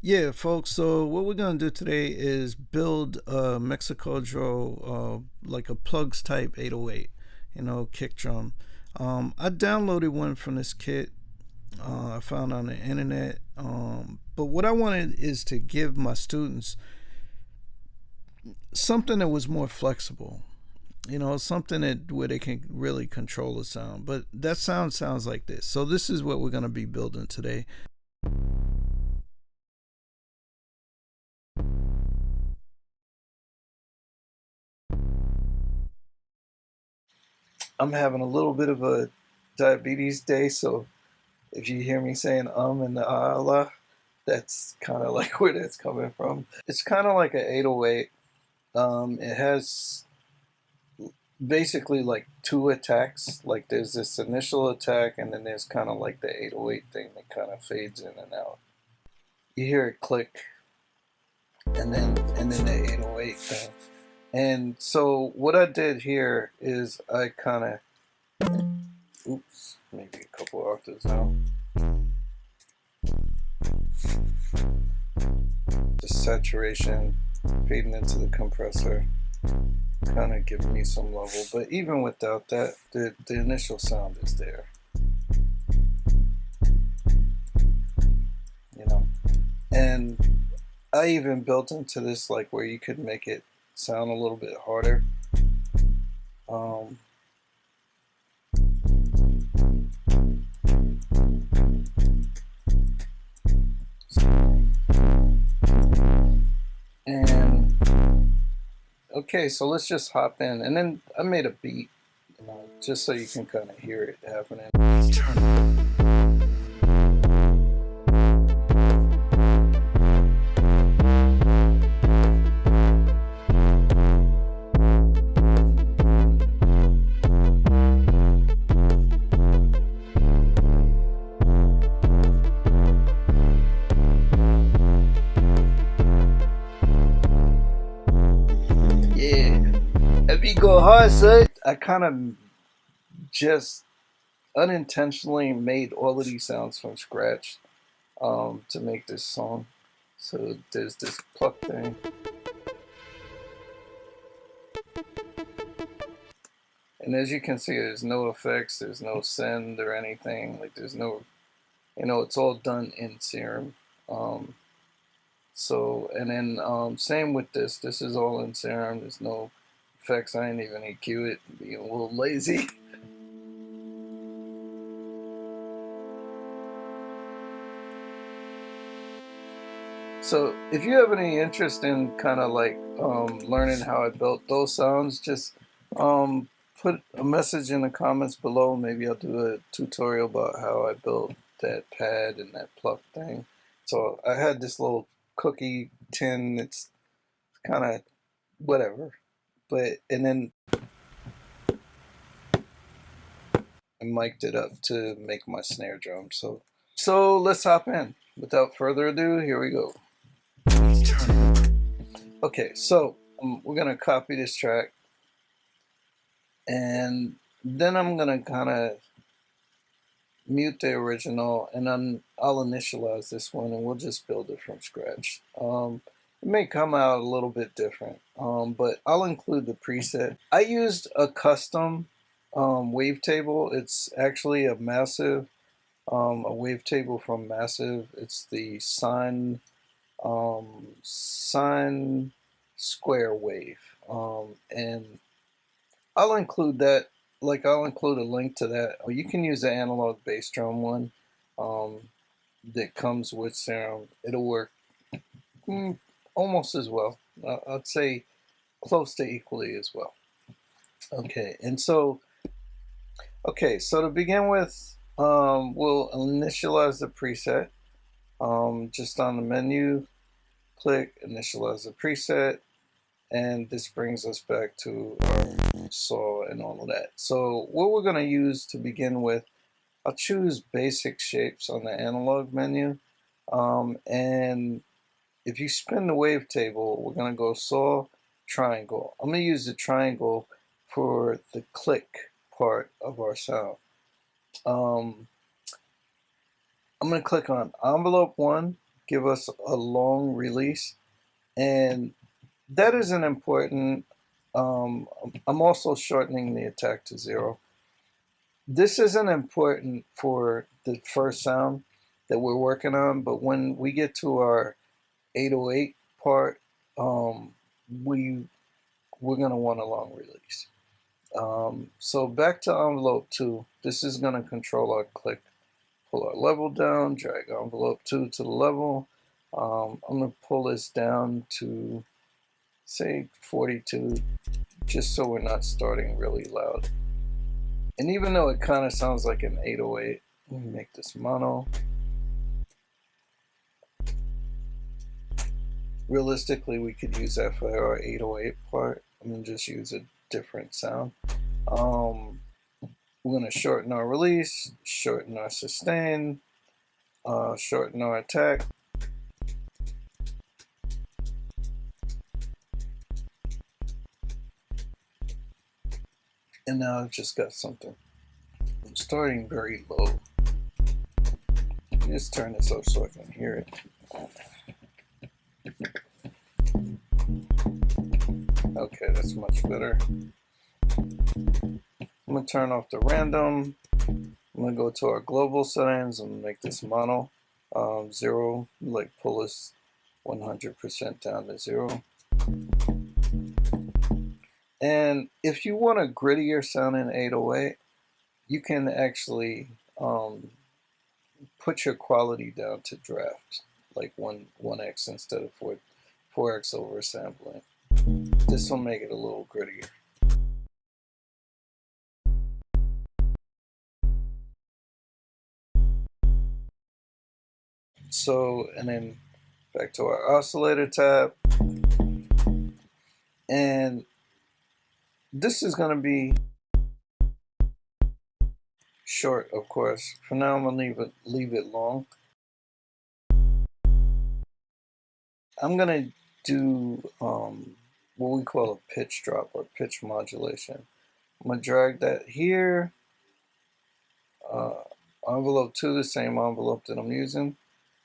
Yeah, folks, so what we're going to do today is build a Mexikodro, like a Pluggz type 808, kick drum. I downloaded one from this kit I found on the internet. But what I wanted is to give my students something that was more flexible, something that where they can really control the sound. But that sound sounds like this. So this is what we're going to be building today. I'm having a little bit of a diabetes day, so if you hear me saying and the Allah, that's kind of like where that's coming from. It's kind of like an 808. It has basically like two attacks. Like there's this initial attack, and then there's kind of like the 808 thing that kind of fades in and out. You hear it click, and then the 808 thing. And so what I did here is I kind of, oops, maybe a couple octaves now. The saturation feeding into the compressor, kind of giving me some level. But even without that, the initial sound is there. And I even built into this like where you could make it sound a little bit harder. And okay, so let's just hop in, and then I made a beat, just so you can kind of hear it happening. If you go hard, son, I kind of just unintentionally made all of these sounds from scratch to make this song. So there's this pluck thing. And as you can see, there's no effects, there's no send or anything. Like there's no, it's all done in Serum. So, and then same with this. This is all in Serum. There's no effects. I ain't even EQ it, being a little lazy. So if you have any interest in kind of like learning how I built those sounds, just put a message in the comments below. Maybe I'll do a tutorial about how I built that pad and that pluck thing. So I had this little cookie tin. It's kind of whatever, but and then I mic'd it up to make my snare drum. So let's hop in. Without further ado, here we go. Okay, so we're gonna copy this track, and then I'm gonna kind of mute the original, and I'll initialize this one, and we'll just build it from scratch. It may come out a little bit different, but I'll include the preset. I used a custom wavetable. It's actually a Massive, a wavetable from Massive. It's the sine square wave, and I'll include that. Like I'll include a link to that. Or you can use the analog bass drum one that comes with Serum. It'll work almost as well. I'd say close to equally as well. Okay, and so to begin with, we'll initialize the preset. Just on the menu, click initialize the preset, and this brings us back to our saw and all of that. So what we're going to use to begin with, I'll choose basic shapes on the analog menu, and if you spin the wavetable, we're going to go saw, triangle. I'm going to use the triangle for the click part of our sound. I'm going to click on envelope 1, give us a long release, and that isn't important. I'm also shortening the attack to 0. This isn't important for the first sound that we're working on, but when we get to our 808 part, we're gonna want a long release. So back to envelope 2. This is gonna control our click. Pull our level down, drag envelope 2 to the level. I'm gonna pull this down to say 42, just so we're not starting really loud. And even though it kind of sounds like an 808, let me make this mono. Realistically, we could use that for our 808 part. I'm gonna just use a different sound. We're gonna shorten our release, shorten our sustain, shorten our attack. And now I've just got something. I'm starting very low. Just turn this up so I can hear it. Okay, that's much better. I'm gonna turn off the random. I'm gonna go to our global settings and make this mono 0, like pull this 100% down to 0. And if you want a grittier sound in 808, you can actually put your quality down to draft, like 1x instead of 4x over sampling. This will make it a little grittier. So, and then back to our oscillator tab. And this is going to be short, of course. For now, I'm going to leave it long. I'm going to do what we call a pitch drop or pitch modulation. I'm going to drag that here. Envelope 2, the same envelope that I'm using,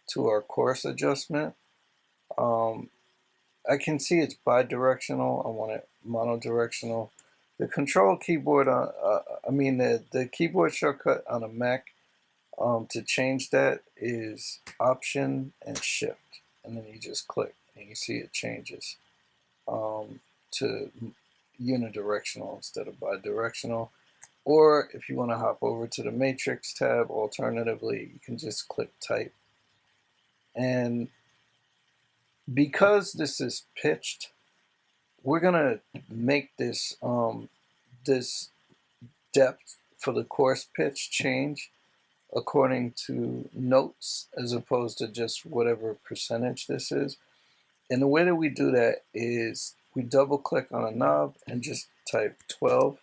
to our coarse adjustment. I can see it's bidirectional. I want it monodirectional. The control keyboard on, the keyboard shortcut on a Mac to change that is Option and Shift, and then you just click and you see it changes to unidirectional instead of bidirectional. Or if you want to hop over to the Matrix tab, alternatively, you can just click Type. And because this is pitched, we're gonna make this this depth for the coarse pitch change according to notes as opposed to just whatever percentage this is. And the way that we do that is we double click on a knob and just type 12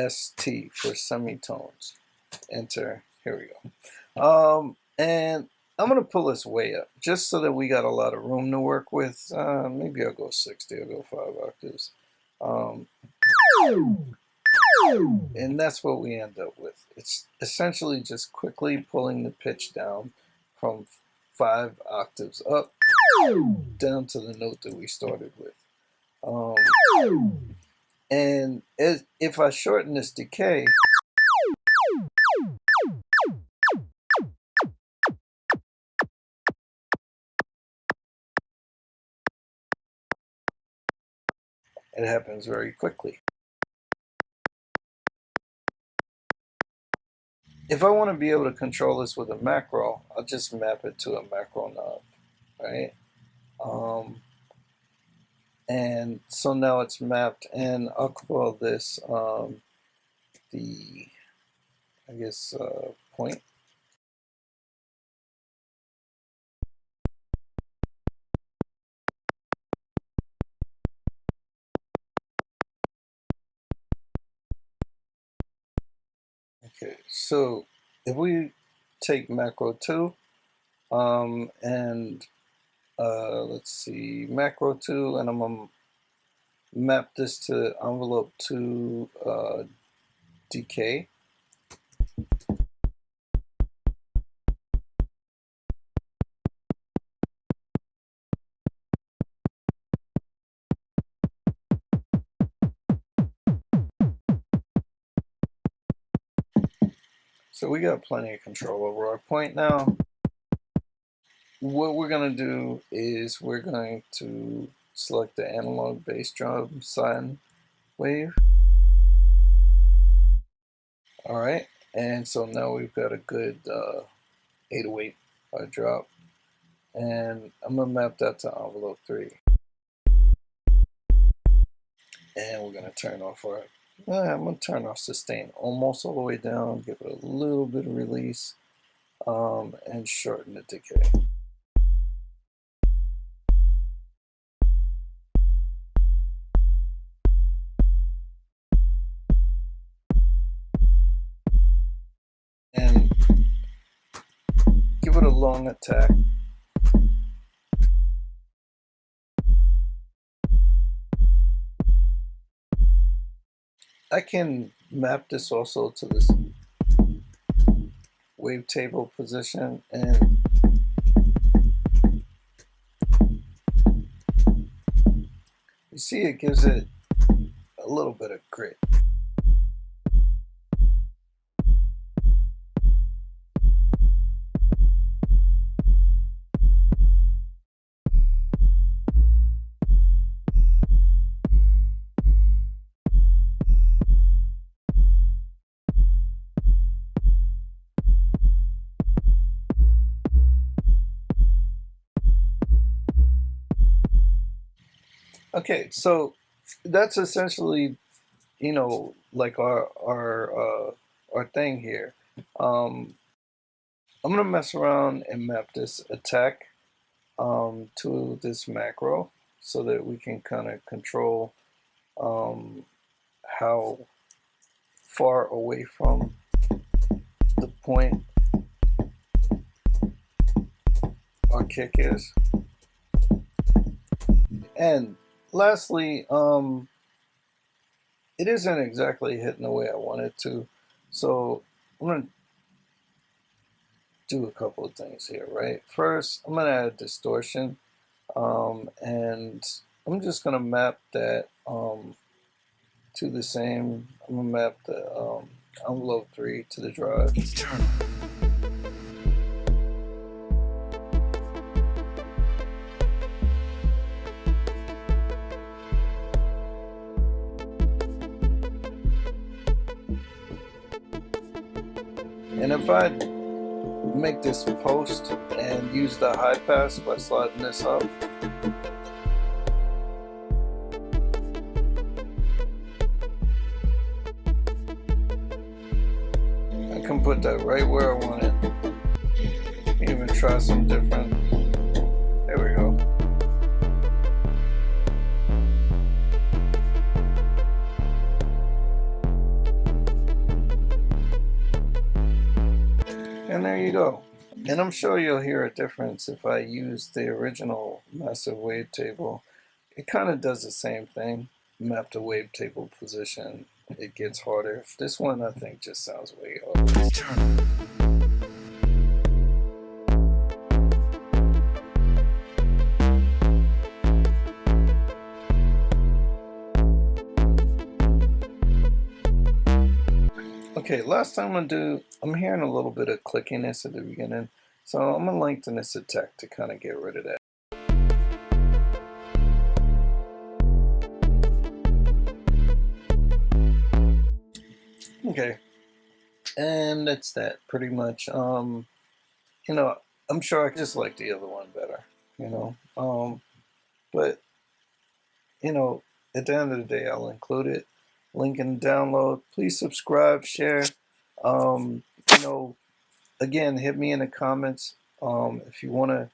ST for semitones. Enter. Here we go. And I'm going to pull this way up just so that we got a lot of room to work with. Maybe I'll go 60. I'll go 5 octaves. And that's what we end up with. It's essentially just quickly pulling the pitch down from 5 octaves up down to the note that we started with. And if I shorten this decay, it happens very quickly. If I want to be able to control this with a macro, I'll just map it to a macro knob, right? And so now it's mapped, and I'll call this the, I guess, point. Okay, so if we take macro 2, and let's see, macro 2, and I'm going to map this to envelope 2 decay. So we got plenty of control over our point now. What we're going to do is we're going to select the analog bass drum sine wave. Alright, and so now we've got a good 808 drop. And I'm going to map that to envelope 3. And we're going to turn off our, I'm going to turn off sustain almost all the way down, give it a little bit of release, and shorten the decay. And give it a long attack. I can map this also to this wavetable position, and you see it gives it a little bit of grit. Okay, so that's essentially, you know, like our thing here. I'm gonna mess around and map this attack to this macro so that we can kind of control how far away from the point our kick is. And lastly, it isn't exactly hitting the way I want it to, so I'm going to do a couple of things here, right? First, I'm going to add distortion, and I'm just going to map that to the same. I'm going to map the envelope 3 to the drive. External. And if I make this post and use the high pass by sliding this up, I can put that right where I want it. Even try some different. There we go. And there you go. And I'm sure you'll hear a difference if I use the original Massive Wavetable. It kind of does the same thing. Map the wavetable position. It gets harder. This one I think just sounds way harder. External. Okay, last time I'm hearing a little bit of clickiness at the beginning, so I'm gonna lengthen this attack to kind of get rid of that. Okay, and that's that pretty much. You know, I'm sure I just like the other one better, you know, but you know, at the end of the day, I'll include it. Link in the download. Please subscribe, share. You know, again, hit me in the comments if you want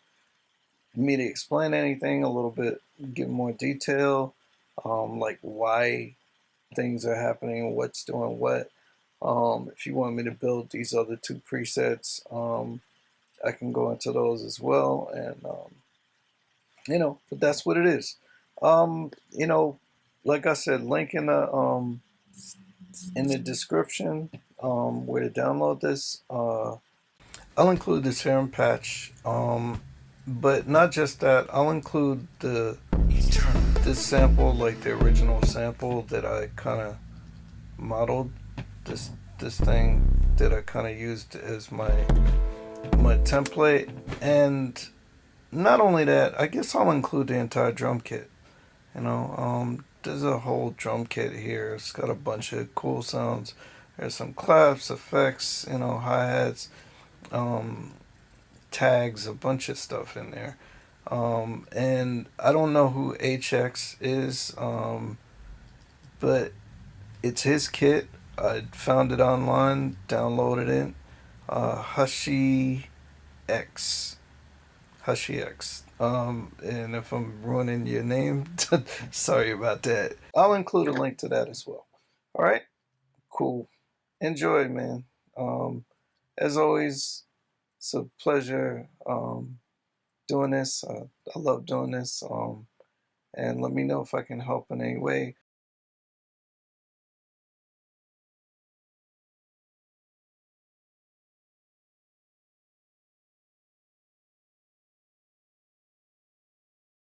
me to explain anything a little bit, give more detail, like why things are happening, what's doing what. If you want me to build these other 2 presets, I can go into those as well. And you know, but that's what it is. You know, like I said, link in the description where to download this. I'll include the Serum Patch, but not just that. I'll include this sample, like the original sample that I kind of modeled this thing that I kind of used as my template. And not only that, I guess I'll include the entire drum kit. You know, there's a whole drum kit here. It's got a bunch of cool sounds. There's some claps, effects, you know, hi-hats, tags, a bunch of stuff in there. And I don't know who HX is, but it's his kit. I found it online, downloaded it. Hushy X. Hushy X. And if I'm ruining your name, sorry about that. I'll include a link to that as well. All right, cool. Enjoy, man. As always, it's a pleasure doing this. I love doing this. And let me know if I can help in any way.